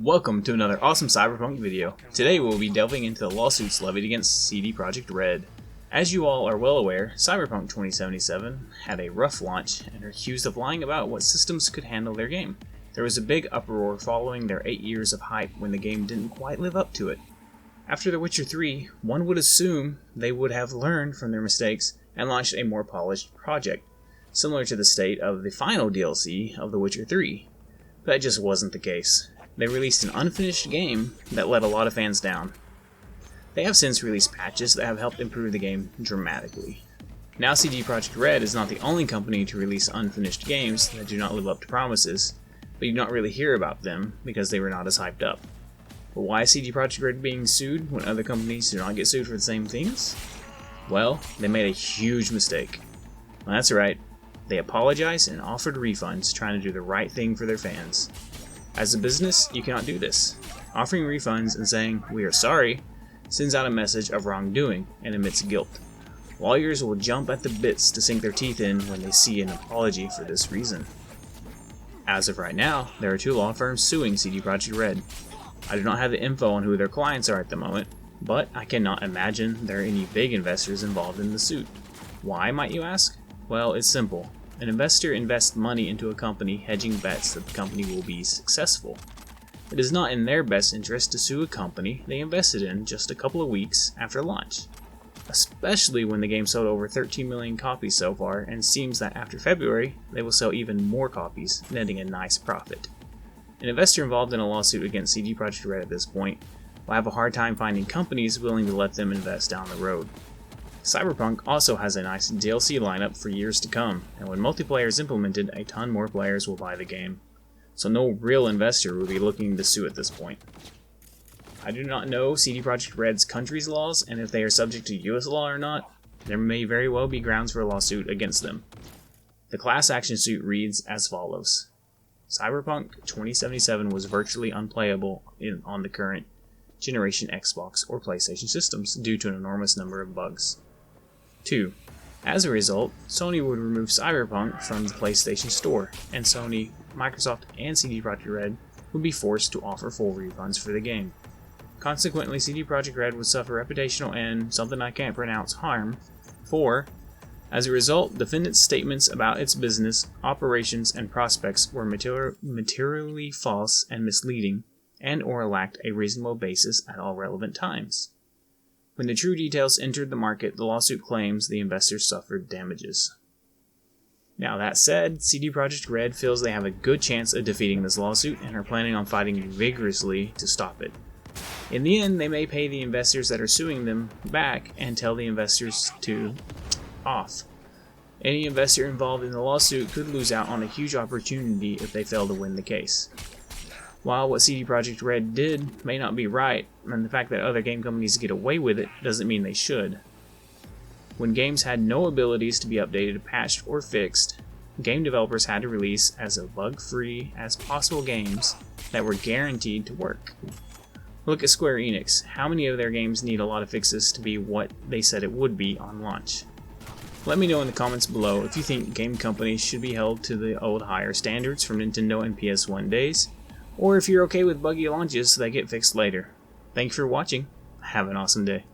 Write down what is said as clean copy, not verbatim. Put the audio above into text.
Welcome to another awesome CyberPunk video. Today we'll be delving into the lawsuits levied against CD Projekt Red. As you all are well aware, CyberPunk 2077 had a rough launch and are accused of lying about what systems could handle their game. There was a big uproar following their 8 years of hype when the game didn't quite live up to it. After The Witcher 3, one would assume they would have learned from their mistakes and launched a more polished project, similar to the state of the final DLC of The Witcher 3. But that just wasn't the case. They released an unfinished game that let a lot of fans down. They have since released patches that have helped improve the game dramatically. Now CD Projekt Red is not the only company to release unfinished games that do not live up to promises, but you do not really hear about them because they were not as hyped up. But why is CD Projekt Red being sued when other companies do not get sued for the same things? Well, they made a huge mistake. Well, that's right, they apologized and offered refunds, trying to do the right thing for their fans. As a business, you cannot do this. Offering refunds and saying, "we are sorry," sends out a message of wrongdoing and admits guilt. Lawyers will jump at the bits to sink their teeth in when they see an apology for this reason. As of right now, there are 2 law firms suing CD Projekt Red. I do not have the info on who their clients are at the moment, but I cannot imagine there are any big investors involved in the suit. Why, might you ask? Well, it's simple. An investor invests money into a company hedging bets that the company will be successful. It is not in their best interest to sue a company they invested in just a couple of weeks after launch, especially when the game sold over 13 million copies so far and seems that after February they will sell even more copies, netting a nice profit. An investor involved in a lawsuit against CD Projekt Red at this point will have a hard time finding companies willing to let them invest down the road. CyberPunk also has a nice DLC lineup for years to come, and when multiplayer is implemented, a ton more players will buy the game. So no real investor will be looking to sue at this point. I do not know CD Projekt Red's country's laws, and if they are subject to US law or not, there may very well be grounds for a lawsuit against them. The class action suit reads as follows. CyberPunk 2077 was virtually unplayable on the current generation Xbox or PlayStation systems due to an enormous number of bugs. 2. As a result, Sony would remove CyberPunk from the PlayStation Store, and Sony, Microsoft, and CD Projekt Red would be forced to offer full refunds for the game. Consequently, CD Projekt Red would suffer reputational and, something I can't pronounce, harm. 4. As a result, defendants' statements about its business, operations, and prospects were materially false and misleading, and/or lacked a reasonable basis at all relevant times. When the true details entered the market, the lawsuit claims the investors suffered damages. Now that said, CD Projekt Red feels they have a good chance of defeating this lawsuit and are planning on fighting vigorously to stop it. In the end, they may pay the investors that are suing them back and tell the investors to off. Any investor involved in the lawsuit could lose out on a huge opportunity if they fail to win the case. While what CD Projekt Red did may not be right, and the fact that other game companies get away with it doesn't mean they should. When games had no abilities to be updated, patched, or fixed, game developers had to release as bug-free as possible games that were guaranteed to work. Look at Square Enix. How many of their games need a lot of fixes to be what they said it would be on launch? Let me know in the comments below if you think game companies should be held to the old higher standards from Nintendo and PS1 days, or if you're okay with buggy launches that get fixed later. Thank you for watching. Have an awesome day.